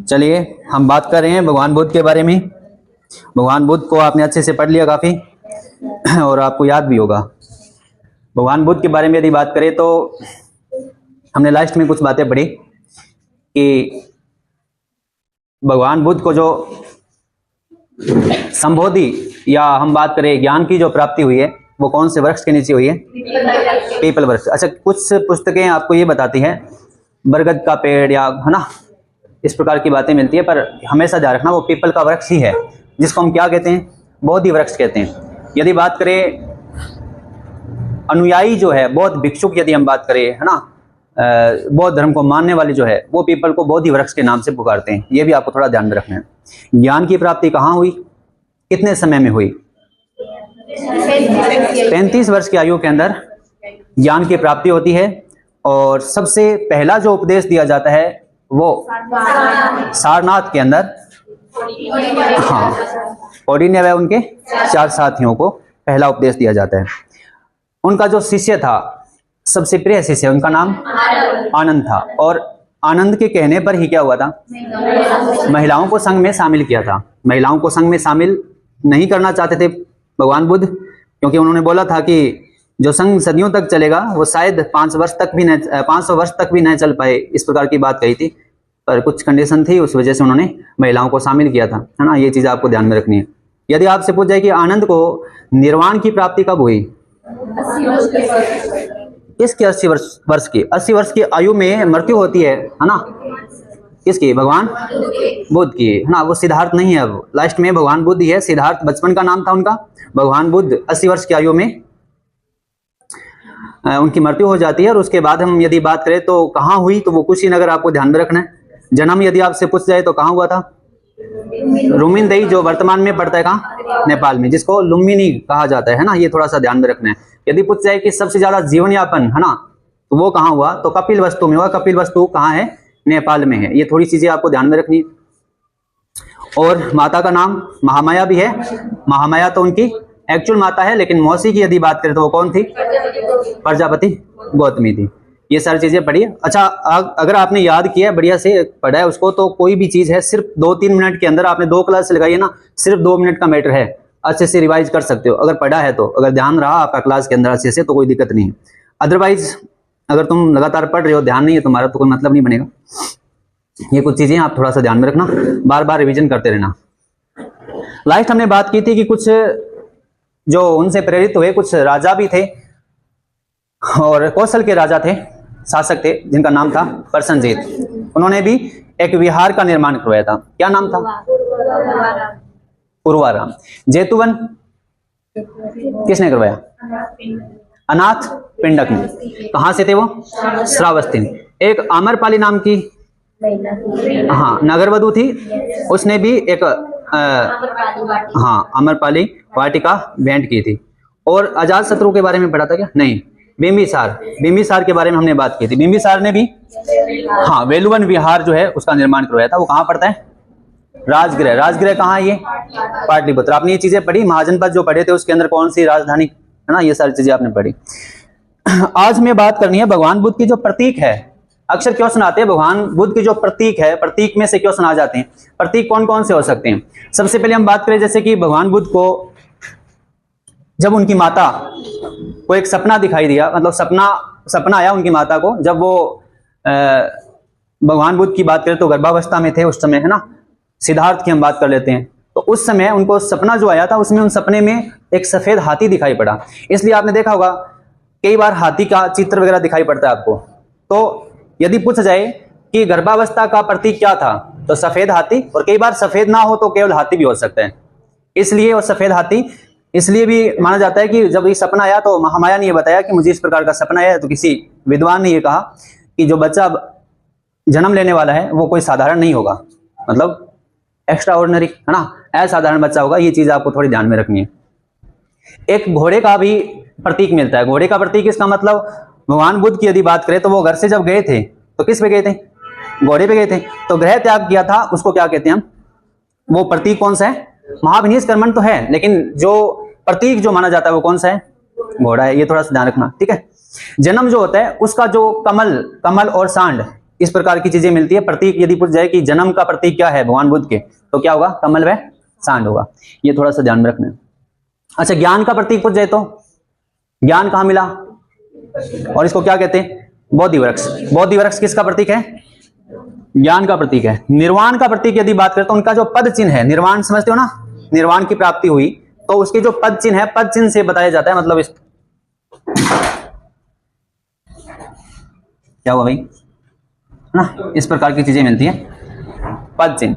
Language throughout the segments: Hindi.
चलिए हम बात कर रहे हैं भगवान बुद्ध के बारे में। भगवान बुद्ध को आपने अच्छे से पढ़ लिया काफ़ी और आपको याद भी होगा। भगवान बुद्ध के बारे में यदि बात करें तो हमने लास्ट में कुछ बातें पढ़ी कि भगवान बुद्ध को जो संबोधि या हम बात करें ज्ञान की जो प्राप्ति हुई है वो कौन से वृक्ष के नीचे हुई है? पीपल वृक्ष। अच्छा, कुछ पुस्तकें आपको ये बताती हैं बरगद का पेड़ या है ना, इस प्रकार की बातें मिलती है, पर हमेशा ध्यान रखना वो पीपल का वृक्ष ही है, जिसको हम क्या कहते हैं? बोधि वृक्ष कहते हैं। यदि बात करें अनुयायी जो है बौद्ध भिक्षुक, यदि हम बात करें है ना, बौद्ध धर्म को मानने वाले जो है वो पीपल को बोधि वृक्ष के नाम से पुकारते हैं। ये भी आपको थोड़ा ध्यान में रखना है। ज्ञान की प्राप्ति कहाँ हुई, कितने समय में हुई? 35 वर्ष की आयु के अंदर ज्ञान की प्राप्ति होती है। और सबसे पहला जो उपदेश दिया जाता है वो सारनाथ के अंदर, हाँ, कौंडिन्य व उनके 4 साथियों को पहला उपदेश दिया जाता है। उनका जो शिष्य था, सबसे प्रिय शिष्य, उनका नाम आनंद था। और आनंद के कहने पर ही क्या हुआ था? महिलाओं को संघ में शामिल किया था। महिलाओं को संघ में शामिल नहीं करना चाहते थे भगवान बुद्ध, क्योंकि उन्होंने बोला था कि जो संघ सदियों तक चलेगा वो शायद 500 वर्ष तक भी न चल पाए, इस प्रकार की बात कही थी। पर कुछ कंडीशन थी, उस वजह से उन्होंने महिलाओं को शामिल किया था, है ना। ये चीज़ आपको ध्यान में रखनी है। यदि आपसे पूछ जाए कि आनंद को निर्वाण की प्राप्ति कब हुई? 80 वर्ष की 80 वर्ष की आयु में मृत्यु होती है ना। किसकी? भगवान बुद्ध की, है ना। वो सिद्धार्थ नहीं है, अब लास्ट में भगवान बुद्ध ही है। सिद्धार्थ बचपन का नाम था उनका। भगवान बुद्ध 80 वर्ष की आयु में उनकी मृत्यु हो जाती है। और उसके बाद हम यदि बात करें तो कहाँ हुई, तो वो कुशीनगर आपको ध्यान में रखना है। जन्म यदि आपसे पूछ जाए तो कहाँ हुआ था? रुमिनदेई, जो वर्तमान में पड़ता है कहाँ? नेपाल में, जिसको लुम्बिनी कहा जाता है ना। ये थोड़ा सा ध्यान में रखना है। यदि पूछ जाए कि सबसे ज्यादा जीवन यापन है ना, तो वो कहाँ हुआ? तो कपिल वस्तु में हुआ। कपिल वस्तु कहाँ है? नेपाल में है। ये थोड़ी चीजें आपको ध्यान में रखनी है। और माता का नाम महामाया भी है। महामाया तो उनकी एक्चुअल माता है, लेकिन मौसी की यदि बात करें तो वो कौन थी? प्रजापति गौतमी थी। ये सारी चीजें पढ़िए। अच्छा, अगर आपने याद किया, बढ़िया से पढ़ा है उसको, तो कोई भी चीज है सिर्फ 2-3 मिनट के अंदर, आपने 2 क्लास लगाई है ना, सिर्फ 2 मिनट का मैटर है, अच्छे से रिवाइज कर सकते हो अगर पढ़ा है तो। अगर ध्यान रहा आपका क्लास के अंदर अच्छे से तो कोई दिक्कत नहीं है। अदरवाइज अगर तुम लगातार पढ़ रहे हो, ध्यान नहीं है तुम्हारा, तो कोई मतलब नहीं बनेगा। ये कुछ चीजें आप थोड़ा सा ध्यान में रखना, बार बार रिविजन करते रहना। लास्ट हमने बात की थी कि कुछ जो उनसे प्रेरित हुए कुछ राजा भी थे, और कौशल के राजा थे, शासक थे, जिनका नाम था प्रसेनजीत। उन्होंने भी एक विहार का निर्माण करवाया था। क्या नाम था? पूर्वाराम। जेतुवन किसने करवाया? अनाथ पिंडक ने। कहां से थे वो? श्रावस्ती। एक आम्रपाली नाम की, हाँ, नगरवधु थी, उसने भी एक हाँ, आम्रपाली वाटिका भेंट की थी। और अजात शत्रु के बारे में पढ़ा था क्या? नहीं, बिंबिसार के बारे में हमने बात की थी। बिंबिसार ने भी, हाँ, वेलुवन विहार जो है उसका निर्माण करवाया था। वो कहाँ पड़ता है? राजगृह। राजगृह कहाँ है? ये पाटलिपुत्र। आपने ये चीजें पढ़ी। महाजनपद जो पढ़े थे उसके अंदर कौन सी राजधानी, है ना, ये सारी चीजें आपने पढ़ी। आज हमें बात करनी है भगवान बुद्ध की जो प्रतीक है। अक्सर क्यों सुनाते हैं भगवान बुद्ध की जो प्रतीक है, प्रतीक में से क्यों सुना जाते हैं? प्रतीक कौन कौन से हो सकते हैं? सबसे पहले हम बात करें जैसे कि भगवान बुद्ध को जब उनकी माता को एक सपना दिखाई दिया, मतलब सपना आया उनकी माता को, जब वो भगवान बुद्ध की बात करें तो गर्भावस्था में थे उस समय, है ना। सिद्धार्थ की हम बात कर लेते हैं, तो उस समय उनको सपना जो आया था उसमें उन सपने में एक सफेद हाथी दिखाई पड़ा। इसलिए आपने देखा होगा कई बार हाथी का चित्र वगैरह दिखाई पड़ता है आपको। तो यदि पूछ जाए कि गर्भावस्था का प्रतीक क्या था, तो सफेद हाथी। और कई बार सफेद ना हो तो केवल हाथी भी हो सकता है, इसलिए वो सफेद हाथी इसलिए भी माना जाता है कि जब ये सपना आया तो महामाया ने ये बताया कि मुझे इस प्रकार का सपना आया है, तो किसी विद्वान ने ये कहा कि जो बच्चा जन्म लेने वाला है वो कोई साधारण नहीं होगा, मतलब एक्स्ट्रा ऑर्डिनरी, है ना, असाधारण बच्चा होगा। ये चीज आपको थोड़ी ध्यान में रखनी है। एक घोड़े का भी प्रतीक मिलता है। घोड़े का प्रतीक इसका मतलब, भगवान बुद्ध की यदि बात करें तो वो घर से जब गए थे तो किस पे गए थे? घोड़े पे गए थे। तो ग्रह त्याग किया था, उसको क्या कहते हैं हम? वो प्रतीक कौन सा है? महाविनीश कर्मण तो है, लेकिन जो प्रतीक जो माना जाता है वो कौन सा है? घोड़ा है। ये थोड़ा सा ध्यान रखना, ठीक है। जन्म जो होता है उसका जो कमल और सांड, इस प्रकार की चीजें मिलती है। प्रतीक यदि पूछ जाए कि जन्म का प्रतीक क्या है भगवान बुद्ध के, तो क्या होगा? कमल व सांड होगा। ये थोड़ा सा ध्यान में रखना है। अच्छा, ज्ञान का प्रतीक पूछ जाए तो ज्ञान कहां मिला? और इसको क्या कहते हैं? बोधि वृक्ष। बोधि वृक्ष किसका प्रतीक है? ज्ञान का प्रतीक है। निर्वाण का प्रतीक यदि बात करें तो उनका जो पद चिन्ह है, निर्वाण समझते हो ना, निर्वाण की प्राप्ति हुई, तो उसके जो पद चिन्ह है, पद चिन्ह से बताया जाता है। मतलब इस क्या हुआ भाई ना, इस प्रकार की चीजें मिलती है, पद चिन्ह।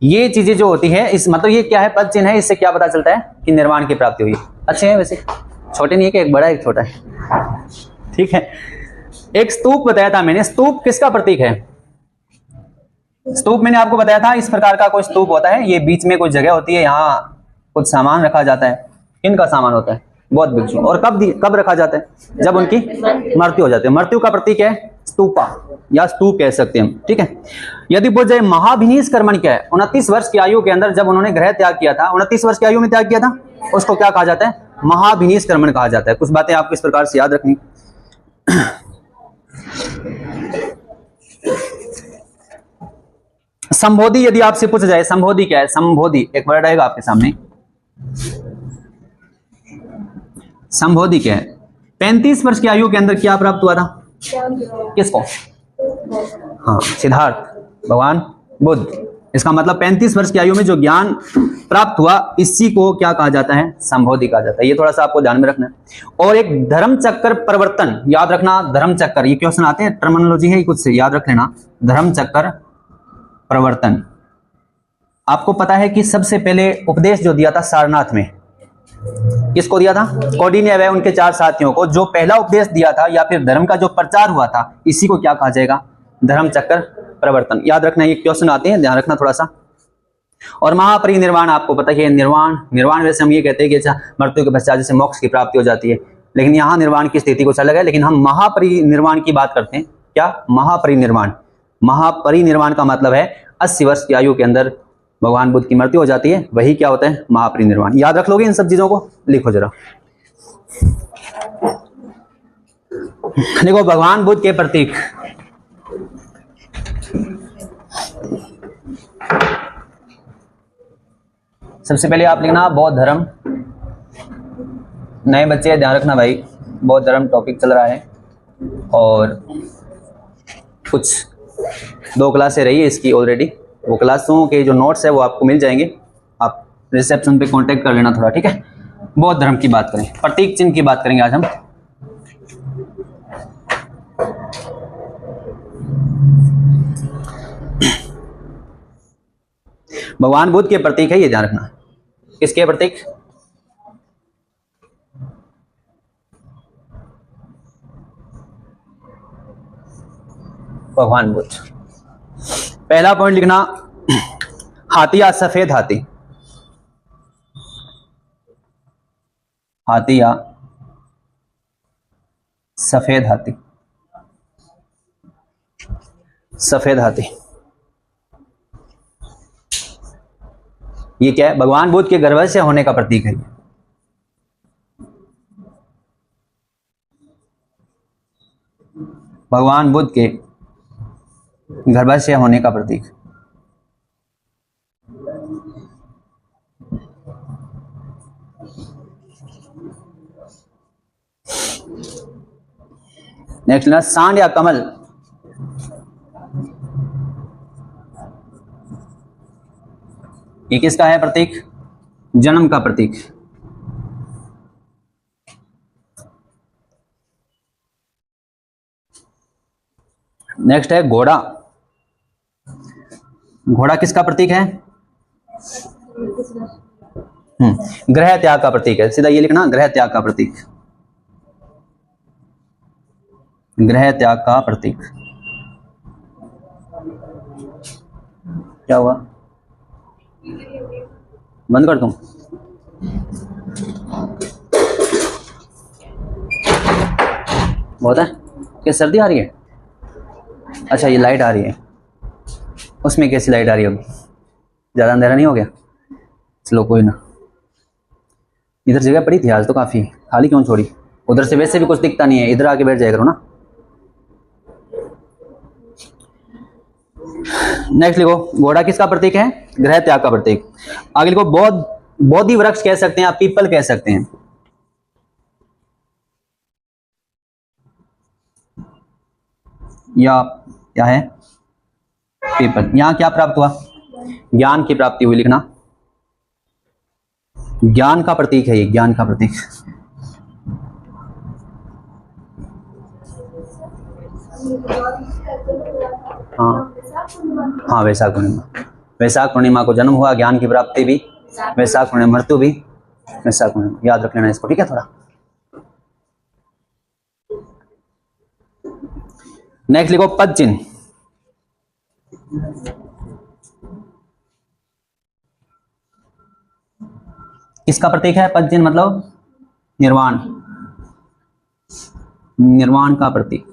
ये चीजें जो होती है, इस मतलब ये क्या है? पद चिन्ह है। इससे क्या पता चलता है कि निर्वाण की प्राप्ति हुई। अच्छे हैं वैसे, छोटे नहीं है कि एक बड़ा एक छोटा है, ठीक है। एक स्तूप बताया था मैंने। स्तूप किसका प्रतीक है? स्तूप मैंने आपको बताया था, इस प्रकार का कोई स्तूप होता है, ये बीच में कोई जगह होती है, यहाँ कुछ सामान रखा जाता है। इनका सामान होता है बौद्ध भिक्षु। और कब रखा जाता है? जब उनकी मृत्यु हो जाती है। मृत्यु का प्रतीक है स्तूपा या स्तूप कह सकते हैं हम, ठीक है। यदि पूछ जाए महाभिनीश कर्मण क्या है? 29 वर्ष की आयु के अंदर जब उन्होंने ग्रह त्याग किया था, 29 वर्ष की आयु में त्याग किया था, उसको क्या कहा जाता है? महाभिनीश कर्मण कहा जाता है। कुछ बातें आपको इस प्रकार से याद रखनी। संबोधि यदि आपसे पूछ जाए, संबोधि क्या है? संबोधि एक वर्ड आएगा आपके सामने। संबोधि क्या है? 35 वर्ष की आयु के अंदर क्या प्राप्त हुआ था? किसको? हाँ, सिद्धार्थ भगवान बुद्ध। इसका मतलब 35 वर्ष की आयु में जो ज्ञान प्राप्त हुआ, इसी को क्या कहा जाता है? संबोधि कहा जाता है। ये थोड़ा सा आपको ध्यान में रखना है। और एक धर्म चक्कर प्रवर्तन, याद रखना। धर्म चक्कर, ये क्वेश्चन आते हैं, टर्मिनोलॉजी है, कुछ से याद रख लेना। धर्म चक्कर प्रवर्तन। आपको पता है कि सबसे पहले उपदेश जो दिया था सारनाथ में, किसको दिया था? कौंडिन्य व उनके 4 साथियों को। जो पहला उपदेश दिया था या फिर धर्म का जो प्रचार हुआ था, इसी को क्या कहा जाएगा? धर्म चक्कर प्रवर्तन। याद रखना, ये क्वेश्चन आते हैं, ध्यान रखना थोड़ा सा। और महापरिनिर्वाण, आपको पता है निर्वाण वैसे हम ये कहते हैं कि अच्छा मृत्यु के पश्चात जैसे मोक्ष की प्राप्ति हो जाती है, लेकिन यहाँ निर्वाण की स्थिति कुछ अलग है। लेकिन हम महापरिनिर्वाण की बात करते हैं। क्या? महापरिनिर्वाण। महापरिनिर्वाण का मतलब है 80 वर्ष की आयु के अंदर भगवान बुद्ध की मृत्यु हो जाती है, वही क्या होता है? महापरिनिर्वाण। याद रख लोगे इन सब चीजों को? लिखो जरा। देखो, भगवान बुद्ध के प्रतीक, सबसे पहले आप लिखना बौद्ध धर्म। नए बच्चे ध्यान रखना भाई, बौद्ध धर्म टॉपिक चल रहा है और कुछ 2 क्लासें रही है इसकी ऑलरेडी। वो क्लासों के जो नोट्स है वो आपको मिल जाएंगे, आप रिसेप्शन पे कांटेक्ट कर लेना थोड़ा, ठीक है। बौद्ध धर्म की बात करें, प्रतीक चिन्ह की बात करेंगे आज हम। भगवान बुद्ध के प्रतीक है, ये ध्यान रखना। किसके प्रतीक? भगवान बुद्ध। पहला पॉइंट लिखना, हाथी या सफेद हाथी। हाथी या सफेद हाथी। सफेद हाथी ये क्या है? भगवान बुद्ध के गर्भस्य होने का प्रतीक है। भगवान बुद्ध के गर्भाशय होने का प्रतीक। नेक्स्ट ना, सांड या कमल। ये किसका है प्रतीक? जन्म का प्रतीक। नेक्स्ट है घोड़ा। घोड़ा किसका प्रतीक है? ग्रह त्याग का प्रतीक है। सीधा ये लिखना, ग्रह त्याग का प्रतीक। ग्रह त्याग का प्रतीक। क्या हुआ? बंद कर दूं? बहुत है क्या? सर्दी आ रही है? अच्छा, ये लाइट आ रही है, उसमें कैसी लाइट आ रही होगी? ज़्यादा अंधेरा नहीं हो गया? चलो कोई ना। इधर जगह पड़ी थी आज तो काफ़ी, खाली क्यों छोड़ी? उधर से वैसे भी कुछ दिखता नहीं है, इधर आके बैठ जाया करो ना। नेक्स्ट लिखो, घोड़ा किसका प्रतीक है? ग्रह त्याग का प्रतीक। आगे लिखो, बोधि वृक्ष कह सकते हैं, आप पीपल कह सकते हैं। या क्या है? पीपल। यहां क्या प्राप्त हुआ? ज्ञान की प्राप्ति हुई, लिखना। ज्ञान का प्रतीक है ये, ज्ञान का प्रतीक। हाँ हाँ, वैशाख पूर्णिमा। वैशाख पूर्णिमा को जन्म हुआ, ज्ञान की प्राप्ति भी वैशाख पूर्णिमा, मृत्यु भी वैशाख पूर्णिमा। याद रख लेना इसको, ठीक है? थोड़ा नेक्स्ट लिखो, पद चिन्ह। किसका प्रतीक है पद चिन्ह? मतलब निर्वाण, निर्वाण का प्रतीक।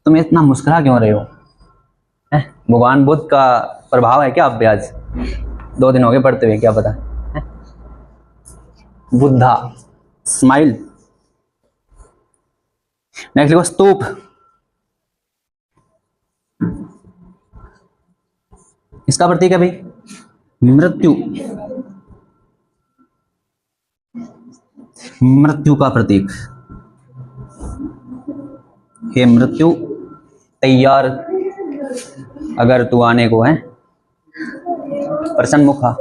तुम इतना मुस्कुरा क्यों रहे हो? भगवान बुद्ध का प्रभाव है क्या आप पे? आज 2 दिन हो गए पढ़ते हुए, क्या पता? बुद्धा, स्माइल। नेक्स्ट लिखो, स्तूप। इसका प्रतीक है भाई मृत्यु, मृत्यु का प्रतीक। हे मृत्यु, तैयार अगर तू आने को है, प्रसन्न मुखा।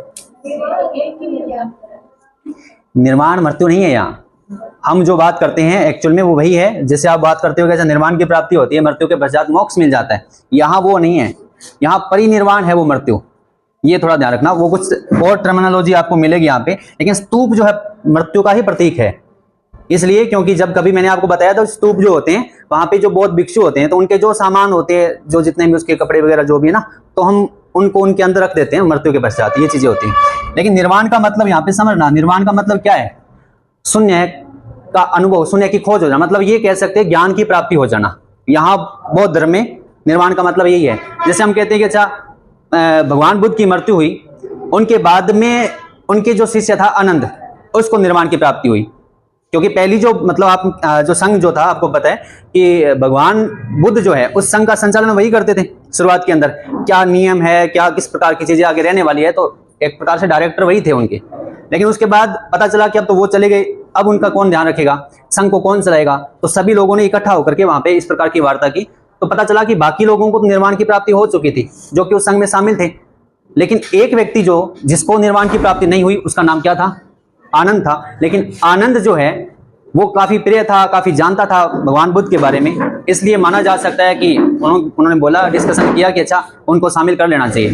निर्वाण मृत्यु नहीं है यहाँ। हम जो बात करते हैं एक्चुअल में वो वही है, जैसे आप बात करते हो कैसे निर्वाण की प्राप्ति होती है, मृत्यु के पश्चात मोक्ष मिल जाता है। यहाँ वो नहीं है, यहाँ परिनिर्वाण है वो मृत्यु। ये थोड़ा ध्यान रखना, वो कुछ और टर्मिनोलॉजी आपको मिलेगी यहाँ पे, लेकिन स्तूप जो है मृत्यु का ही प्रतीक है। इसलिए क्योंकि जब कभी मैंने आपको बताया था स्तूप जो होते हैं वहां पे जो बौद्ध भिक्षु होते हैं, तो उनके जो सामान होते हैं, जो जितने भी उसके कपड़े वगैरह जो भी है ना, तो हम उनको उनके अंदर रख देते हैं मृत्यु के पश्चात, ये चीजें होती हैं। लेकिन निर्वाण का मतलब यहाँ पे समझना, निर्वाण का मतलब क्या है? शून्य का अनुभव, शून्य की खोज हो जाना, मतलब ये कह सकते हैं ज्ञान की प्राप्ति हो जाना। यहाँ बौद्ध धर्म में निर्वाण का मतलब यही है। जैसे हम कहते हैं कि अच्छा भगवान बुद्ध की मृत्यु हुई, उनके बाद में उनके जो शिष्य था आनंद, उसको निर्वाण की प्राप्ति हुई। क्योंकि पहली जो मतलब आप जो संघ जो था, आपको पता है कि भगवान बुद्ध जो है उस संघ का संचालन वही करते थे शुरुआत के अंदर। क्या नियम है, क्या किस प्रकार की चीजें आगे रहने वाली है, तो एक प्रकार से डायरेक्टर वही थे उनके। लेकिन उसके बाद पता चला कि अब तो वो चले गए, अब उनका कौन ध्यान रखेगा, संघ को कौन चलाएगा। तो सभी लोगों ने इकट्ठा होकर के वहां पे इस प्रकार की वार्ता की, तो पता चला कि बाकी लोगों को निर्वाण की प्राप्ति हो चुकी थी जो कि उस संघ में शामिल थे। लेकिन एक व्यक्ति जो जिसको निर्वाण की प्राप्ति नहीं हुई, उसका नाम क्या था? आनंद था। लेकिन आनंद जो है वो काफी प्रिय था, काफी जानता था भगवान बुद्ध के बारे में, इसलिए माना जा सकता है कि उन्होंने बोला, डिस्कशन किया कि अच्छा उनको शामिल कर लेना चाहिए।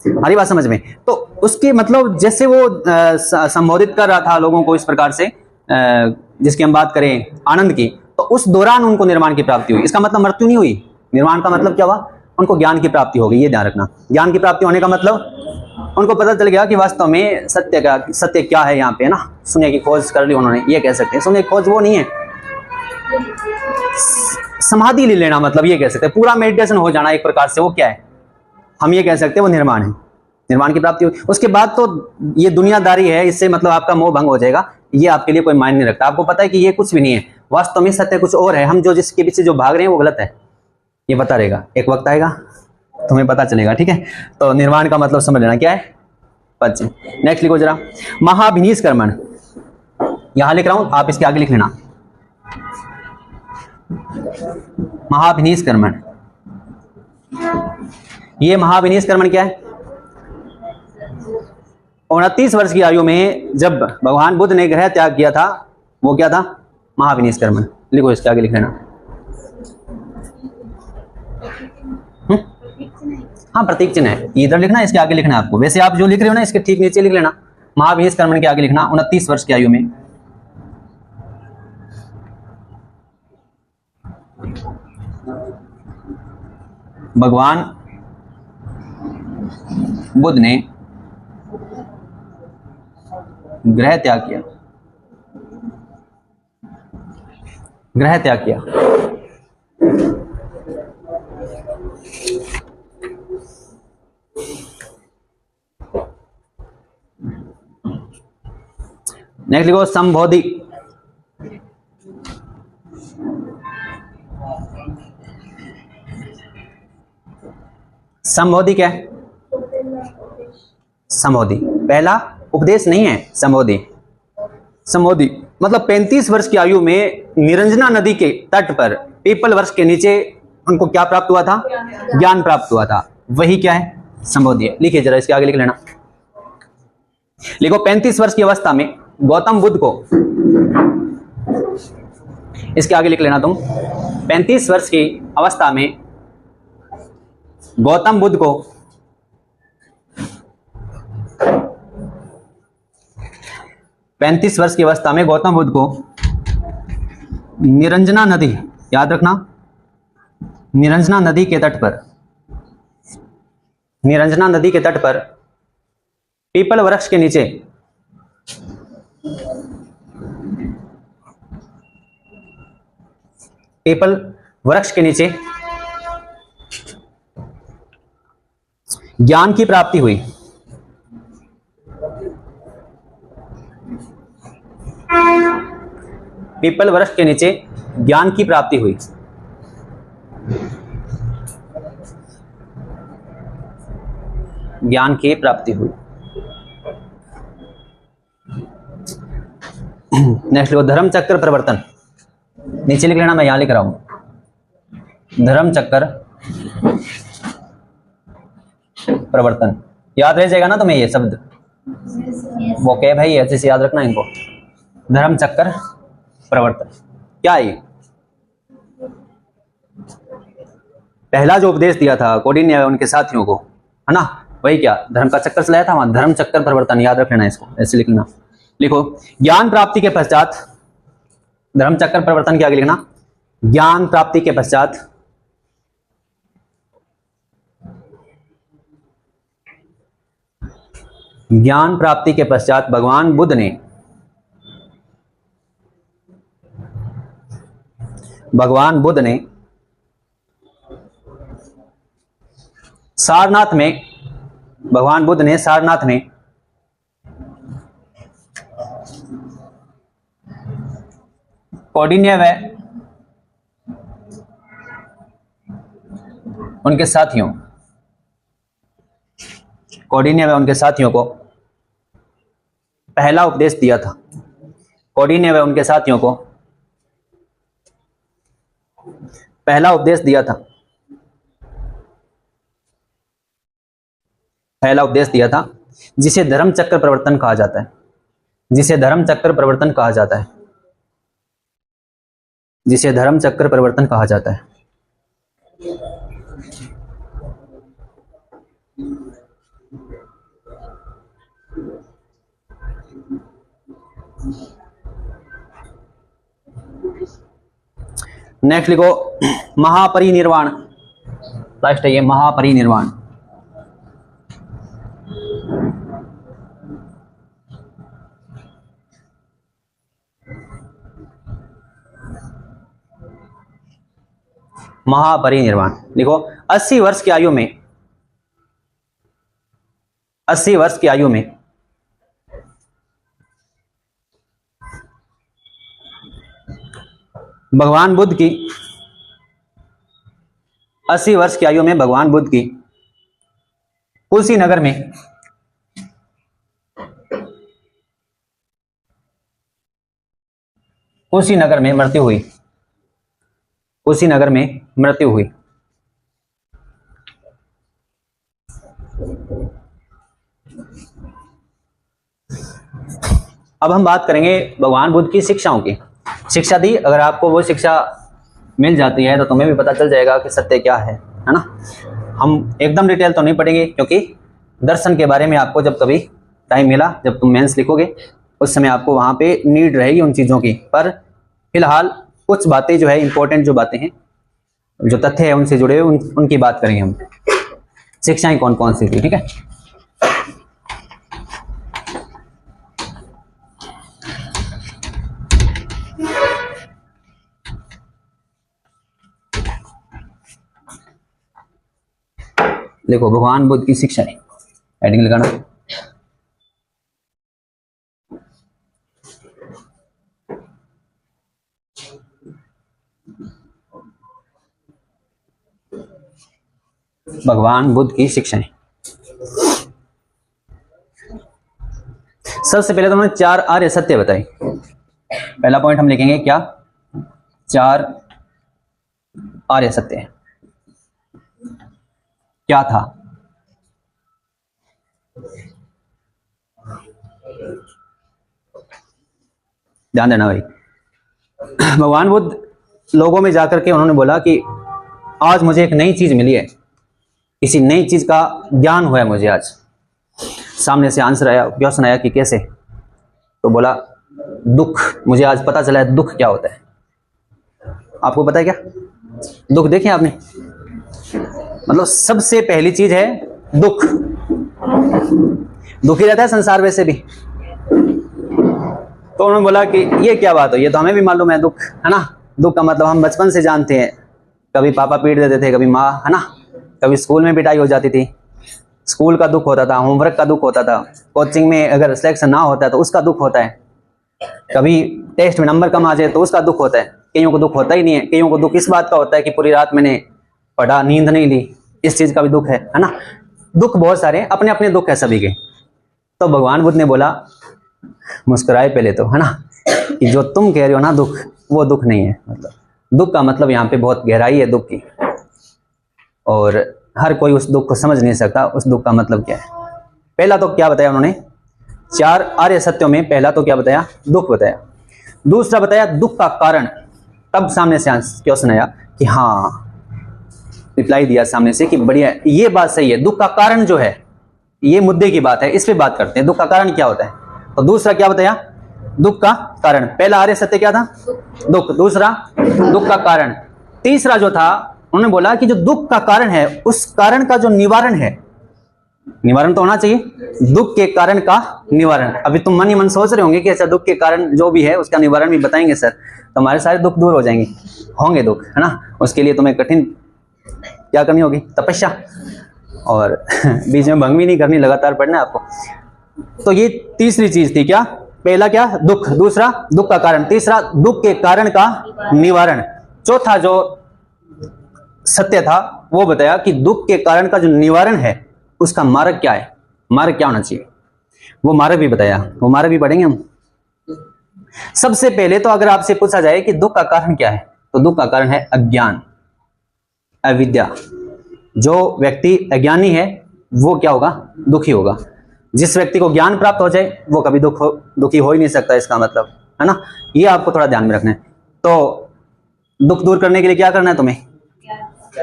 हमारी बात समझ में? तो उसके मतलब जैसे वो संबोधित कर रहा था लोगों को इस प्रकार से, जिसकी हम बात करें आनंद की, तो उस दौरान उनको निर्वाण की प्राप्ति हुई। इसका मतलब मृत्यु नहीं हुई। निर्वाण का मतलब क्या हुआ? उनको ज्ञान की प्राप्ति हो गई, ये ध्यान रखना। ज्ञान की प्राप्ति होने का मतलब उनको पता चल गया कि वास्तव में सत्य क्या है यहाँ पे, है ना। शून्य की खोज कर ली उन्होंने, ये कह सकते हैं। शून्य की खोज वो नहीं है, समाधि ले लेना, मतलब ये कह सकते हैं पूरा मेडिटेशन हो जाना एक प्रकार से, वो क्या है? हम ये कह सकते हैं वो निर्वाण है। निर्वाण की प्राप्ति हुई, उसके बाद तो ये दुनियादारी है, इससे मतलब आपका मोह भंग हो जाएगा, ये आपके लिए कोई मायने नहीं रखता। आपको पता है कि ये कुछ भी नहीं है, वास्तव में सत्य कुछ और है। हम जो जिसके पीछे जो भाग रहे हैं वो गलत है, ये पता रहेगा। एक वक्त आएगा तुम्हें पता चलेगा, ठीक है। तो निर्वाण का मतलब समझ लेना क्या है, पद चिन्ह। नेक्स्ट लिखो जरा, महाभिनिष कर्मण। यहां लिख रहा हूं, आप इसके आगे लिख लेना, महाभिनिष कर्मण। ये महाभिनिष कर्मण क्या है? 29 वर्ष की आयु में जब भगवान बुद्ध ने ग्रह त्याग किया था, वो क्या था? महाभिनिष कर्मण। लिखो, इसके आगे लिख लेना। हाँ, प्रतीक चिन्ह है, इधर लिखना, इसके आगे लिखना है आपको। वैसे आप जो लिख रहे हो ना, इसके ठीक नीचे लिख लेना, महाभिनिष कर्मण के आगे लिखना 29 वर्ष की आयु में। भगवान बुद्ध ने ग्रह त्याग किया, ग्रह त्याग किया। नेक्स्ट लिखो, संबोधि। संबोधि क्या है? संबोधि पहला उपदेश नहीं है, संबोधि। संबोधि मतलब 35 वर्ष की आयु में निरंजना नदी के तट पर पीपल वृक्ष के नीचे उनको क्या प्राप्त हुआ था? ज्ञान प्राप्त हुआ था। वही क्या है? संबोधि है। लिखिए जरा, इसके आगे लिख लेना। लिखो 35 वर्ष की अवस्था में गौतम बुद्ध को, इसके आगे लिख लेना तुम, 35 वर्ष की अवस्था में गौतम बुद्ध को 35 वर्ष की अवस्था में गौतम बुद्ध को निरंजना नदी, याद रखना, निरंजना नदी के तट पर, निरंजना नदी के तट पर पीपल वृक्ष के नीचे पीपल वृक्ष के नीचे ज्ञान की प्राप्ति हुई। पीपल वृक्ष के नीचे ज्ञान की प्राप्ति हुई। ज्ञान की प्राप्ति हुई। नेक्स्ट लिखो धर्म चक्र प्रवर्तन। नीचे लिख लेना, मैं यहां लिख रहा हूं, धर्म चक्र प्रवर्तन। याद रह जाएगा ना तुम्हें ये शब्द? वो क्या भाई, ऐसे से याद रखना इनको। धर्म चक्र प्रवर्तन क्या है? पहला जो उपदेश दिया था कौंडिन्य उनके साथियों को, है ना, वही क्या धर्म का चक्कर चलाया था वहां, धर्म चक्कर प्रवर्तन। याद रख लेना इसको, ऐसे लिखना। लिखो ज्ञान प्राप्ति के पश्चात, धर्म चक्कर प्रवर्तन के आगे लिखना, ज्ञान प्राप्ति के पश्चात ज्ञान प्राप्ति के पश्चात भगवान बुद्ध ने सारनाथ में, भगवान बुद्ध ने सारनाथ में कौंडिन्य व उनके साथियों, कौंडिन्य व उनके साथियों को पहला उपदेश दिया था। कौंडिन्य व उनके साथियों को पहला उपदेश दिया था। पहला उपदेश दिया था जिसे धर्म चक्र प्रवर्तन कहा जाता है, जिसे धर्म चक्र प्रवर्तन कहा जाता है, जिसे धर्म चक्र प्रवर्तन कहा जाता है। नेक्स्ट लिखो महापरिनिर्वाण। लास्ट है ये महापरिनिर्वाण। महापरिनिर्वाण लिखो 80 वर्ष की आयु में, 80 वर्ष की आयु में भगवान बुद्ध की, 80 वर्ष की आयु में भगवान बुद्ध की कुशीनगर में मृत्यु हुई। कुशीनगर में मृत्यु हुई। अब हम बात करेंगे भगवान बुद्ध की शिक्षाओं की। शिक्षा दी, अगर आपको वो शिक्षा मिल जाती है तो तुम्हें भी पता चल जाएगा कि सत्य क्या है ना। हम एकदम डिटेल तो नहीं पढ़ेंगे क्योंकि दर्शन के बारे में आपको जब कभी टाइम मिला, जब तुम मेंस लिखोगे उस समय आपको वहां पे नीड रहेगी उन चीज़ों की। पर फिलहाल कुछ बातें जो है इंपॉर्टेंट जो बातें हैं, जो तथ्य है उनसे जुड़े हुए उनकी बात करेंगे हम। शिक्षाएं कौन कौन सी थी, ठीक है। देखो भगवान बुद्ध की शिक्षाएं, हेडिंग लगाना। भगवान बुद्ध की शिक्षाएं। सबसे पहले तो उन्होंने 4 आर्य सत्य बताई। पहला पॉइंट हम लिखेंगे क्या? 4 आर्य सत्य क्या था? ध्यान देना भाई। भगवान बुद्ध लोगों में जाकर के उन्होंने बोला कि आज मुझे एक नई चीज मिली है, किसी नई चीज का ज्ञान हुआ है मुझे आज। सामने से आंसर आया, क्वेश्चन आया कि कैसे? तो बोला दुख, मुझे आज पता चला है दुख क्या होता है। आपको पता है क्या दुख? देखें आपने, मतलब सबसे पहली चीज है दुख। दुखी रहता है संसार वैसे भी। तो उन्होंने बोला कि ये क्या बात हो, ये तो हमें भी मालूम है दुख, है ना। दुख का मतलब हम बचपन से जानते हैं, कभी पापा पीट देते थे, कभी माँ, है ना, कभी स्कूल में पिटाई हो जाती थी, स्कूल का दुख होता था, होमवर्क का दुख होता था, कोचिंग में अगर सिलेक्शन ना होता है तो उसका दुख होता है, कभी टेस्ट में नंबर कम आ जाए तो उसका दुख होता है। कईयों को दुख होता ही नहीं है, कईयों को दुख इस बात का होता है कि पूरी रात मैंने पढ़ा, नींद नहीं ली, इस चीज का भी दुख है ना। दुख बहुत सारे, अपने अपने दुख है सभी के। तो भगवान बुद्ध ने बोला, मुस्कुराए पहले तो, है ना, कि जो तुम कह रहे हो ना दुख, वो दुख नहीं है। मतलब दुख का मतलब यहाँ पे बहुत गहराई है दुख की, और हर कोई उस दुख को समझ नहीं सकता उस दुख का मतलब क्या है। पहला तो क्या बताया उन्होंने? 4 आर्य सत्यों में पहला तो क्या बताया? दुख बताया। दूसरा बताया दुख का कारण। तब सामने से क्वेश्चन आया कि हाँ, रिप्लाई दिया सामने से कि बढ़िया, ये बात सही है, दुख का कारण जो है, ये मुद्दे की बात है, इस पे बात करते हैं, दुख का कारण क्या होता है। तो दूसरा क्या बताया? दुख का कारण। पहला आर्य सत्य क्या था? दुख। दूसरा दुख का कारण। तीसरा जो था, उन्होंने बोला कि जो दुख का कारण है उस कारण का जो निवारण है, निवारण तो होना चाहिए, दुख के कारण का निवारण। अभी तुम मन ही मन सोच रहे होंगे कि ऐसा दुख के कारण जो भी है उसका निवारण भी बताएंगे सर, तो हमारे सारे दुख दूर हो जाएंगे। होंगे दुख, है ना, उसके लिए तुम्हें कठिन क्या करनी होगी? तपस्या, और बीच में भंग भी नहीं करनी, लगातार पढ़ना है आपको। तो ये तीसरी चीज थी क्या? पहला क्या? दुख। दूसरा दुख का कारण। तीसरा दुख के कारण का निवारण। चौथा जो सत्य था वो बताया कि दुख के कारण का जो निवारण है उसका मार्ग क्या है, मार्ग क्या होना चाहिए, वो मार्ग भी बताया। वो मार्ग भी पढ़ेंगे हम। सबसे पहले तो अगर आपसे पूछा जाए कि दुख का कारण क्या है, तो दुख का कारण है अज्ञान, अविद्या। जो व्यक्ति अज्ञानी है वो क्या होगा? दुखी होगा। जिस व्यक्ति को ज्ञान प्राप्त हो जाए वो कभी दुखी हो ही नहीं सकता, इसका मतलब, है ना। ये आपको थोड़ा ध्यान में रखना है। तो दुख दूर करने के लिए क्या करना है तुम्हें?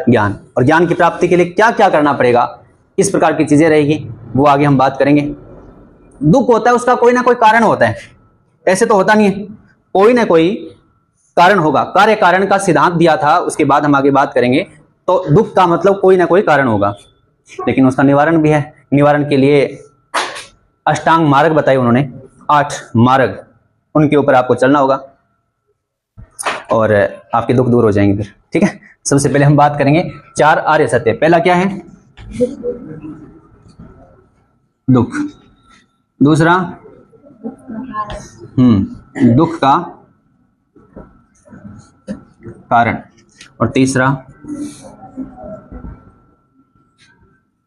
ज्ञान। और ज्ञान की प्राप्ति के लिए क्या क्या करना पड़ेगा, इस प्रकार की चीजें रहेगी, वो आगे हम बात करेंगे। दुख होता है उसका कोई ना कोई कारण होता है, ऐसे तो होता नहीं है, कोई ना कोई कारण होगा। कार्य कारण का सिद्धांत दिया था, उसके बाद हम आगे बात करेंगे। तो दुख का मतलब कोई ना कोई कारण होगा, लेकिन उसका निवारण भी है। निवारण के लिए अष्टांग मार्ग बताए उन्होंने, 8 मार्ग, उनके ऊपर आपको चलना होगा और आपके दुख दूर हो जाएंगे फिर। ठीक है, सबसे पहले हम बात करेंगे 4 आर्य सत्य। पहला क्या है? दुख। दूसरा दुख का कारण। और तीसरा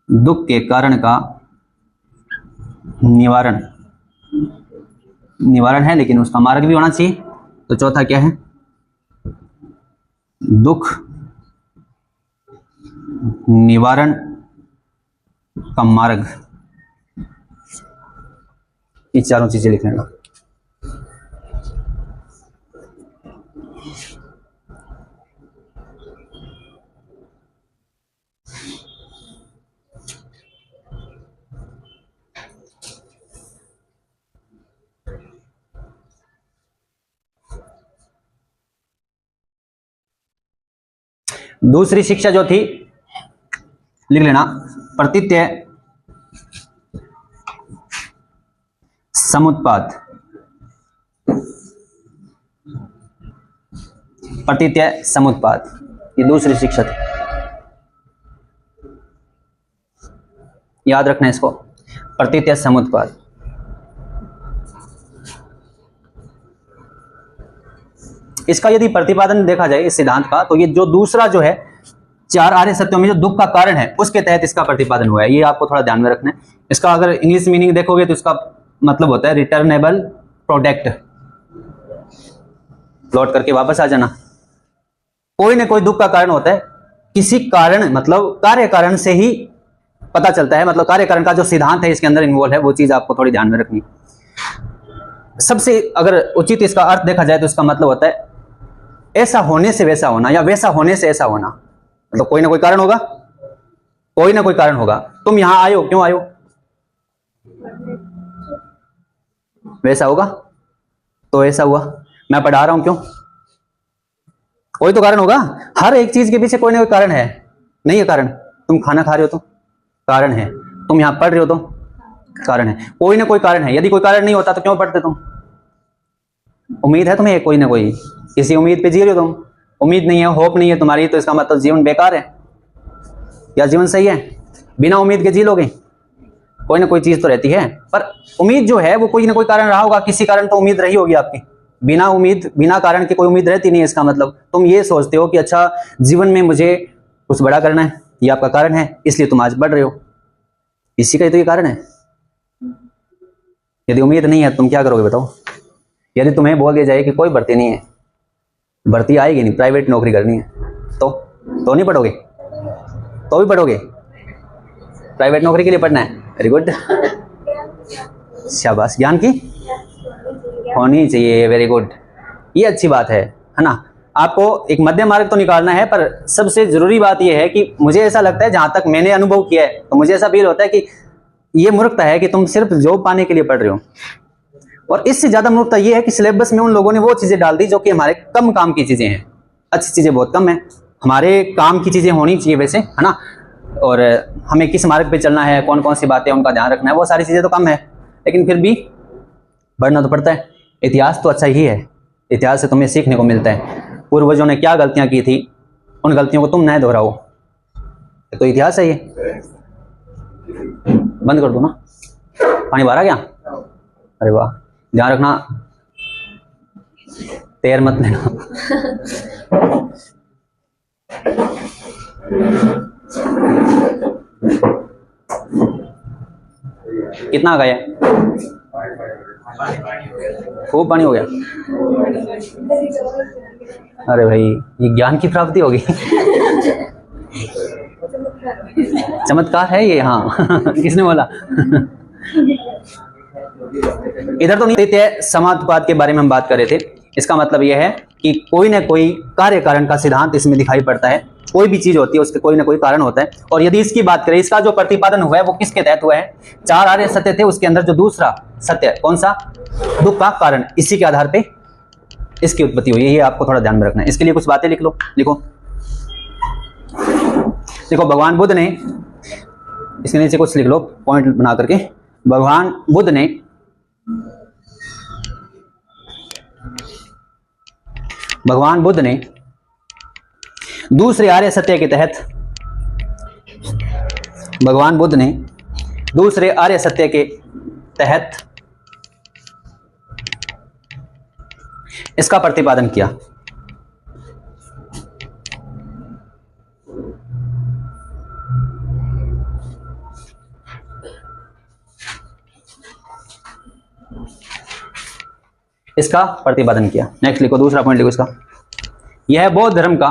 दुख के कारण का निवारण। निवारण है लेकिन उसका मार्ग भी होना चाहिए। तो चौथा क्या है? दुख निवारण का मार्ग। ये चारों चीजें लिख लेना। दूसरी शिक्षा जो थी, लिख लेना, प्रतीत्य समुत्पाद। प्रतीत्य समुत्पाद, ये दूसरी शिक्षा थी, याद रखना इसको। प्रतीत्य समुत्पाद। इसका यदि प्रतिपादन देखा जाए इस सिद्धांत का, तो ये जो दूसरा जो है चार आर्य सत्यों में जो दुख का कारण है उसके तहत इसका प्रतिपादन हुआ है। ये आपको थोड़ा ध्यान में रखना है। इसका अगर इंग्लिश मीनिंग देखोगे तो इसका मतलब होता है रिटर्नेबल प्रोडक्ट, लौट करके वापस आ जाना। कोई ना कोई दुख का कारण होता है, किसी कारण मतलब कार्य कारण से ही पता चलता है, मतलब कार्य कारण का जो सिद्धांत है इसके अंदर इन्वॉल्व है, वो चीज आपको थोड़ी ध्यान में रखनी। सबसे अगर उचित इसका अर्थ देखा जाए तो इसका मतलब होता है ऐसा होने से वैसा होना या वैसा होने से ऐसा होना। मतलब कोई ना कोई कारण होगा, कोई ना कोई कारण होगा। तुम यहां आयो, क्यों आयो? वैसा होगा तो ऐसा हुआ। मैं पढ़ा रहा हूं, क्यों? कोई तो कारण होगा। हर एक चीज के पीछे कोई ना कोई कारण है। नहीं है कारण? तुम खाना खा रहे हो तो कारण है, तुम यहां पढ़ रहे हो तो कारण है, कोई ना कोई कारण है। यदि कोई कारण नहीं होता तो क्यों पढ़ते तुम? उम्मीद है तुम्हें कोई ना कोई, किसी उम्मीद पे जी रहे हो तुम। उम्मीद नहीं है, होप नहीं है तुम्हारी, तो इसका मतलब जीवन बेकार है या जीवन सही है? बिना उम्मीद के जी लोगे? कोई ना कोई चीज तो रहती है, पर उम्मीद जो है वो कोई ना कोई कारण रहा होगा, किसी कारण तो उम्मीद रही होगी आपकी। बिना उम्मीद, बिना कारण के कोई उम्मीद रहती नहीं है। इसका मतलब तुम ये सोचते हो कि अच्छा जीवन में मुझे कुछ बड़ा करना है, ये आपका कारण है, इसलिए तुम आज बढ़ रहे हो। इसी का तो ये कारण है। यदि उम्मीद नहीं है तुम क्या करोगे बताओ? यदि तुम्हें बोल दिया जाए कि कोई भर्ती नहीं है, भर्ती आएगी नहीं, प्राइवेट नौकरी करनी है, तो नहीं पढ़ोगे? तो भी पढ़ोगे? प्राइवेट नौकरी के लिए पढ़ना है, वेरी गुड, शाबाश। ज्ञान की होनी चाहिए, वेरी गुड, ये अच्छी बात है ना। आपको एक मध्य मार्ग तो निकालना है, पर सबसे जरूरी बात यह है कि मुझे ऐसा लगता है, जहां तक मैंने अनुभव किया है, तो मुझे ऐसा फील होता है कि ये मूर्खता है कि तुम सिर्फ जॉब पाने के लिए पढ़ रहे हो। और इससे ज्यादा मूर्खता यह है कि सिलेबस में उन लोगों ने वो चीजें डाल दी जो कि हमारे कम काम की चीजें हैं। अच्छी चीजें बहुत कम है, हमारे काम की चीजें होनी चाहिए वैसे, है ना। और हमें किस मार्ग पे चलना है, कौन कौन सी बातें उनका ध्यान रखना है, वो सारी चीजें तो कम है, लेकिन फिर भी बढ़ना तो पड़ता है। इतिहास तो अच्छा ही है, इतिहास से तुम्हें सीखने को मिलता है। पूर्वजों ने क्या गलतियां की थी, उन गलतियों को तुम न दोहराओ, तो इतिहास है ये। बंद कर दो ना, पानी बाहर आ गया? अरे वाह, ध्यान रखना, तैर मत लेना। कितना आ गया? खूब पानी हो गया। अरे भाई, ये ज्ञान की प्राप्ति होगी। चमत्कार है ये, हाँ। किसने बोला? इधर तो नहीं थे, समानुपात के बारे में हम बात कर रहे थे। इसका मतलब यह है कि कोई ना कोई कार्य कारण का सिद्धांत इसमें दिखाई पड़ता है। कोई भी चीज होती है उसके कोई ना कोई कारण होता है। और यदि इसकी बात करें, इसका जो प्रतिपादन हुआ है वो किसके तहत हुआ है? चार आर्य सत्य थे, उसके अंदर जो दूसरा सत्य, कौन सा? दुख का कारण, इसी के आधार पे इसकी उत्पत्ति हुई है। ये आपको थोड़ा ध्यान में रखना है। इसके लिए कुछ बातें लिख लो, लिखो। देखो, भगवान बुद्ध ने, इसके नीचे कुछ लिख लो पॉइंट बना करके। भगवान बुद्ध ने दूसरे आर्य सत्य के तहत, भगवान बुद्ध ने दूसरे आर्य सत्य के तहत इसका प्रतिपादन किया। इसका प्रतिपादन किया। नेक्स्ट लिखो, दूसरा पॉइंट लिखो इसका। यह बौद्ध धर्म का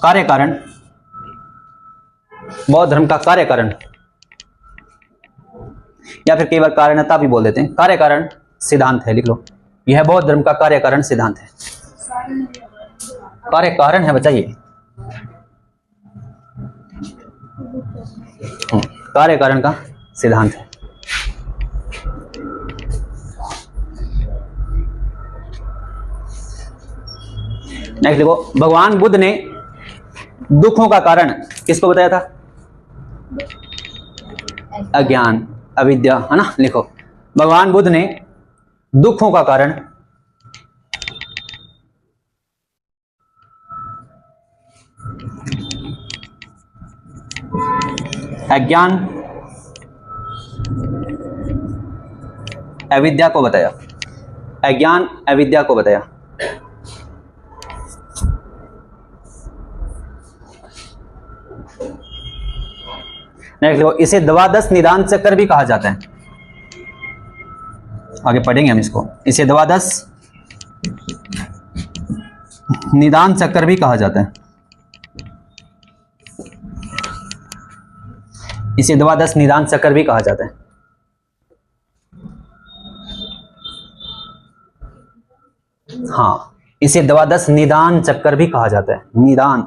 कार्य कारण, बौद्ध धर्म का कार्य कारण, या फिर कई बार कारणता भी बोल देते हैं, कार्य कारण सिद्धांत है। लिख लो, यह बौद्ध धर्म का कार्य कारण सिद्धांत है। कार्य कारण है, बताइए, कार्य कारण का सिद्धांत है। नेक्स्ट लिखो, भगवान बुद्ध ने दुखों का कारण किसको बताया था? अज्ञान, अविद्या, है ना। लिखो, भगवान बुद्ध ने दुखों का कारण अज्ञान अविद्या को बताया, अज्ञान अविद्या को बताया। नेक्स्ट देखो, इसे द्वादश निदान चक्कर भी कहा जाता है। आगे पढ़ेंगे हम इसको। इसे द्वादश निदान चक्कर भी कहा जाता है। इसे द्वादश निदान चक्कर भी कहा जाता है। हाँ, इसे द्वादश निदान चक्कर भी कहा जाता है। निदान।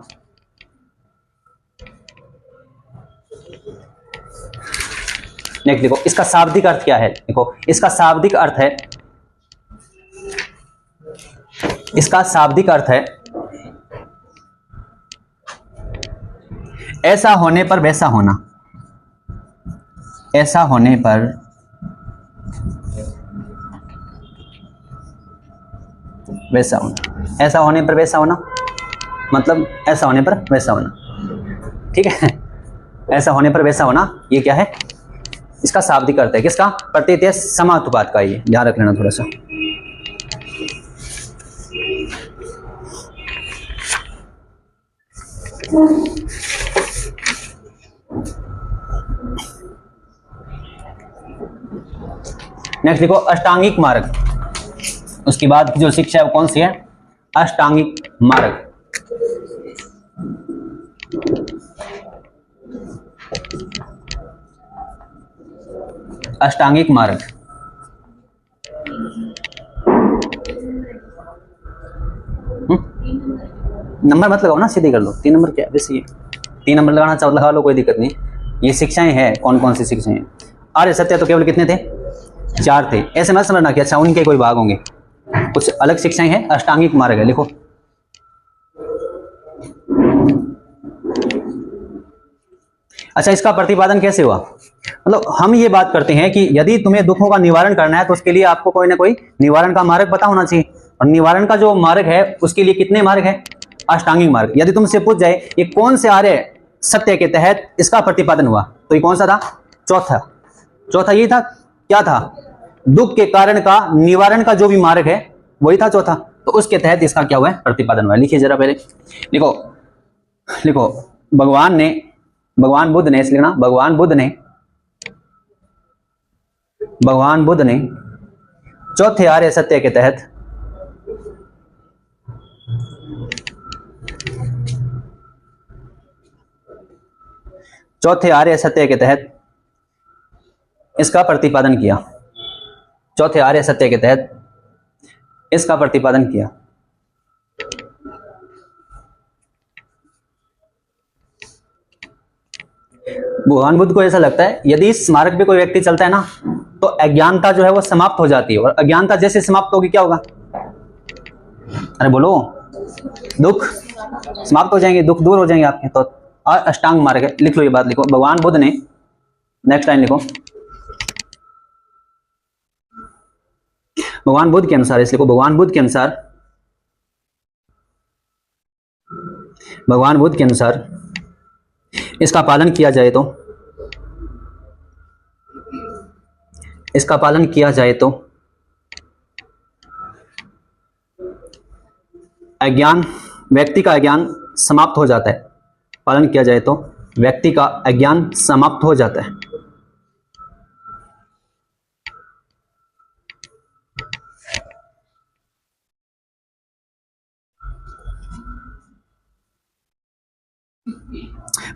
नेक्स्ट देखो, इसका शाब्दिक अर्थ क्या है। देखो, इसका शाब्दिक अर्थ है, इसका शाब्दिक अर्थ है ऐसा होने पर वैसा होना। ऐसा होने पर वैसा होना। ऐसा होने पर वैसा होना मतलब ऐसा होने पर वैसा होना। ठीक है, ऐसा होने पर वैसा होना, ये क्या है, इसका शाब्दिक अर्थ है। किसका? प्रतीत समानुपात का। ये ध्यान रख लेना थोड़ा सा। नेक्स्ट देखो, अष्टांगिक मार्ग। उसके बाद की जो शिक्षा है वो कौन सी है? अष्टांगिक मार्ग। अष्टांगिक मार्ग। नंबर मत लगाओ ना, सीधे कर लो। 3 नंबर क्या वैसे, 3 नंबर लगाना चाहो लगा लो, कोई दिक्कत नहीं। ये शिक्षाएं हैं, कौन कौन सी शिक्षाएं हैं? आर्य सत्य तो केवल कितने थे? 4 थे। ऐसे मत समझना कि अच्छा उनके कोई भाग होंगे, कुछ अलग शिक्षाएं हैं। अष्टांगिक मार्ग है, लिखो। अच्छा, इसका प्रतिपादन कैसे हुआ? मतलब हम ये बात करते हैं कि यदि तुम्हें दुखों का निवारण करना है तो उसके लिए आपको कोई ना कोई निवारण का मार्ग पता होना चाहिए। और निवारण का जो मार्ग है उसके लिए कितने मार्ग है? अष्टांगिक मार्ग। यदि तुमसे पूछ जाए ये कौन से आर्य सत्य के तहत इसका प्रतिपादन हुआ, तो ये कौन सा था? चौथा ये था। क्या था? दुख के कारण का निवारण का जो भी मार्ग है वही था चौथा। तो उसके तहत इसका क्या हुआ है? प्रतिपादन हुआ। लिखिए जरा पहले, लिखो भगवान बुद्ध ने, इसलिए लिखना भगवान बुद्ध ने चौथे आर्य सत्य के तहत इसका प्रतिपादन किया। चौथे आर्य सत्य के तहत इसका प्रतिपादन किया। भगवान बुद्ध को ऐसा लगता है यदि इस मार्ग पे कोई व्यक्ति चलता है ना तो अज्ञानता जो है वो समाप्त हो जाती है। और अज्ञानता जैसे समाप्त होगी क्या होगा? अरे बोलो, दुख समाप्त हो जाएंगे, दुख दूर हो जाएंगे आपके। तो अष्टांग मार्ग है, लिख लो ये बात। लिखो, भगवान बुद्ध ने, नेक्स्ट लाइन लिखो, भगवान बुद्ध के अनुसार, इसलिए भगवान बुद्ध के अनुसार इसका पालन किया जाए तो अज्ञान, व्यक्ति का अज्ञान समाप्त हो जाता है। पालन किया जाए तो व्यक्ति का अज्ञान समाप्त हो जाता है।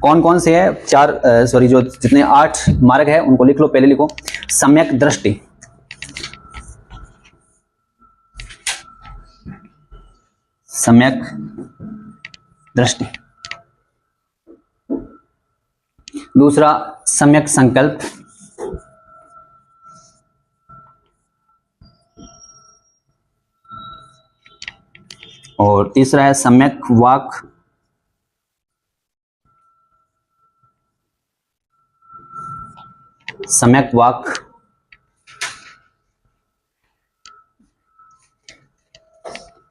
कौन कौन से है? जो जितने 8 मार्ग है उनको लिख लो। पहले लिखो सम्यक दृष्टि। सम्यक दृष्टि। दूसरा सम्यक संकल्प। और तीसरा है सम्यक वाक।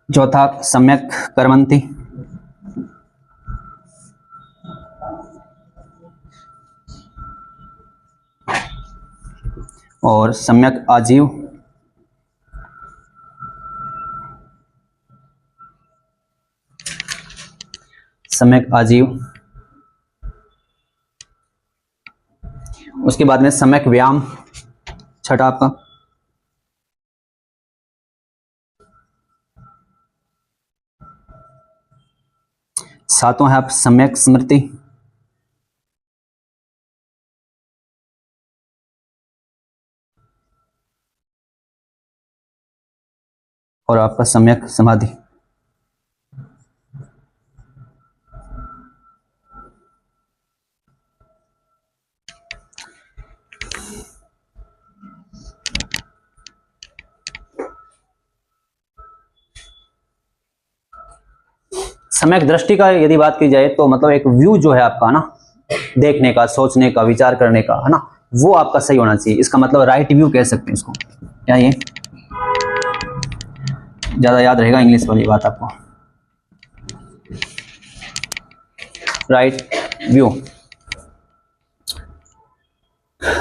चौथा सम्यक कर्मंती। और सम्यक आजीव। सम्यक आजीव, उसके बाद में सम्यक व्यायाम, छठा आपका। सातवां है आप सम्यक स्मृति, और आपका सम्यक समाधि। सम्यक दृष्टि का यदि बात की जाए तो मतलब एक व्यू जो है आपका ना, देखने का, सोचने का, विचार करने का, है ना, वो आपका सही होना चाहिए। इसका मतलब राइट व्यू कह सकते हैं इसको। क्या ये ज्यादा याद रहेगा इंग्लिश वाली बात आपको, राइट व्यू।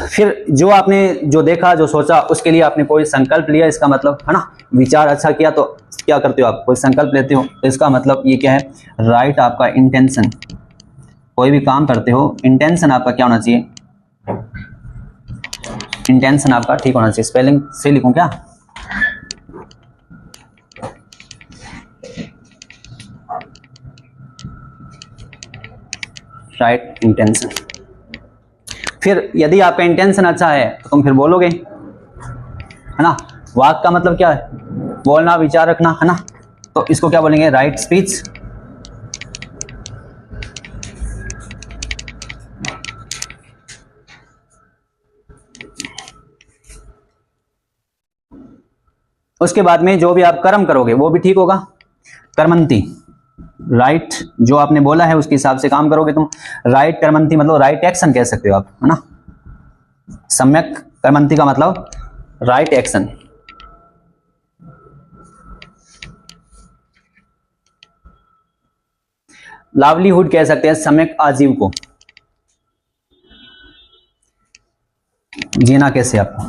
फिर जो आपने जो देखा, जो सोचा, उसके लिए आपने कोई संकल्प लिया, इसका मतलब है ना, विचार अच्छा किया तो क्या करते हो आप, कोई संकल्प लेते हो, तो इसका मतलब ये क्या है, राइट आपका इंटेंशन। कोई भी काम करते हो, इंटेंशन आपका क्या होना चाहिए, इंटेंशन आपका ठीक होना चाहिए। स्पेलिंग से लिखूं क्या, राइट इंटेंशन। फिर यदि आपका इंटेंशन अच्छा है तो तुम फिर बोलोगे, है ना। वाक का मतलब क्या है, बोलना, विचार रखना, है ना, तो इसको क्या बोलेंगे, राइट स्पीच। उसके बाद में जो भी आप कर्म करोगे वो भी ठीक होगा, कर्मंती, राइट जो आपने बोला है उसके हिसाब से काम करोगे तुम। राइट कर्मंती मतलब राइट एक्शन कह सकते हो आप, है ना। सम्यक कर्मंती का मतलब राइट एक्शन। लावलीहुड कह सकते हैं सम्यक आजीव को। जीना कैसे आपको,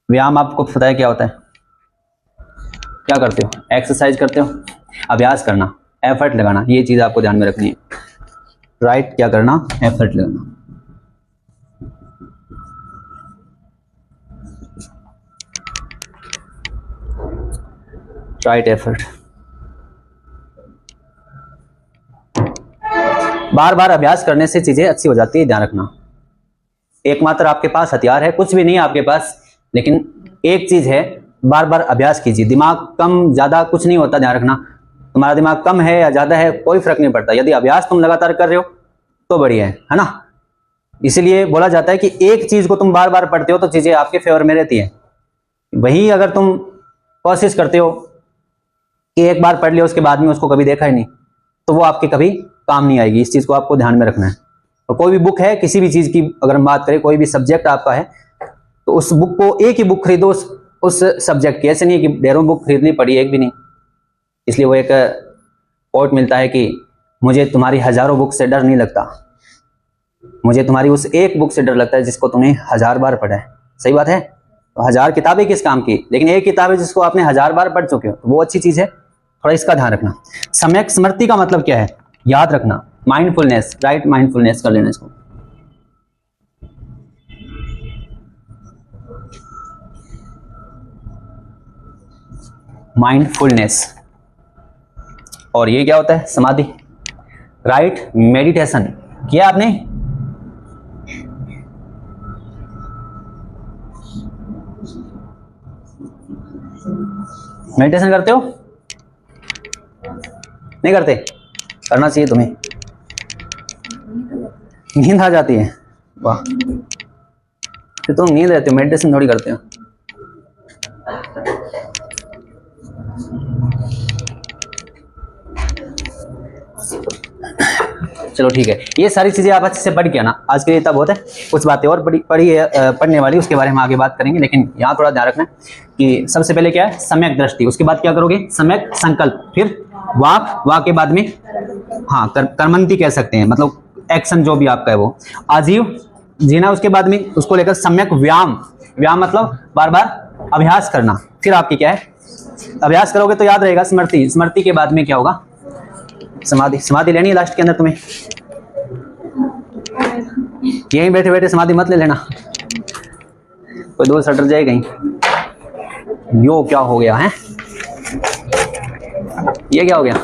व्यायाम आपको पता है क्या होता है, क्या करते हो, एक्सरसाइज करते हो, अभ्यास करना, एफर्ट लगाना, ये चीज आपको ध्यान में रखनी है। राइट क्या करना, एफर्ट लगाना। Right effort. बार बार अभ्यास करने से चीजें अच्छी हो जाती है, ध्यान रखना। एकमात्र आपके पास हथियार है, कुछ भी नहीं है आपके पास, लेकिन एक चीज है, बार बार अभ्यास कीजिए। दिमाग कम ज्यादा कुछ नहीं होता, ध्यान रखना। तुम्हारा दिमाग कम है या ज्यादा है कोई फर्क नहीं पड़ता, यदि अभ्यास तुम लगातार कर रहे हो तो बढ़िया है ना। इसीलिए बोला जाता है कि एक चीज को तुम बार बार पढ़ते हो तो चीजें आपके फेवर में रहती है। वही अगर तुम कोशिश करते हो कि एक बार पढ़ लिया उसके बाद में उसको कभी देखा ही नहीं, तो वो आपके कभी काम नहीं आएगी। इस चीज को आपको ध्यान में रखना है। और कोई भी बुक है, किसी भी चीज की अगर हम बात करें, कोई भी सब्जेक्ट आपका है, तो उस बुक को, एक ही बुक खरीदो उस सब्जेक्ट की। ऐसे नहीं कि ढेरों बुक खरीदनी पड़ी, एक भी नहीं। इसलिए वो एक कोट मिलता है कि मुझे तुम्हारी हजारों बुक से डर नहीं लगता, मुझे तुम्हारी उस एक बुक से डर लगता है जिसको तुमने 1000 बार पढ़ा है। सही बात है। तो 1000 किताबें किस काम की, लेकिन एक किताब है जिसको आपने 1000 बार पढ़ चुके हो, तो वो अच्छी चीज है। थोड़ा इसका ध्यान रखना। सम्यक स्मृति का मतलब क्या है, याद रखना, माइंडफुलनेस, राइट माइंडफुलनेस कर लेना इसको। माइंडफुलनेस। और ये क्या होता है, समाधि। राइट मेडिटेशन किया आपने, मेडिटेशन करते हो, नहीं करते, करना चाहिए तुम्हें। नींद आ जाती है, वाह, तो तुम नींद रहते हो, मेडिटेशन थोड़ी करते हो। चलो ठीक है, ये सारी चीजें आप अच्छे से पढ़ के आना। आज के लिए इतना बहुत है, कुछ बातें और पढ़ने वाली, उसके बारे में आगे बात करेंगे। लेकिन यहाँ थोड़ा ध्यान रखना कि सबसे पहले क्या है, सम्यक दृष्टि, उसके बाद क्या करोगे, सम्यक संकल्प, फिर वाक, वाक के बाद में हाँ कर्मंती कह सकते हैं, मतलब एक्शन जो भी आपका है वो। आजीव जीना उसके बाद में उसको लेकर सम्यक व्यायाम, व्यायाम मतलब बार बार अभ्यास करना। फिर आपकी क्या है, अभ्यास करोगे तो याद रहेगा। स्मृति, स्मृति के बाद में क्या होगा, समाधि। समाधि लेनी है लास्ट के अंदर तुम्हें, यहीं बैठे बैठे समाधि मत ले लेना, कोई दो सटर जाए कहीं। यो क्या हो गया है, ये क्या हो गया?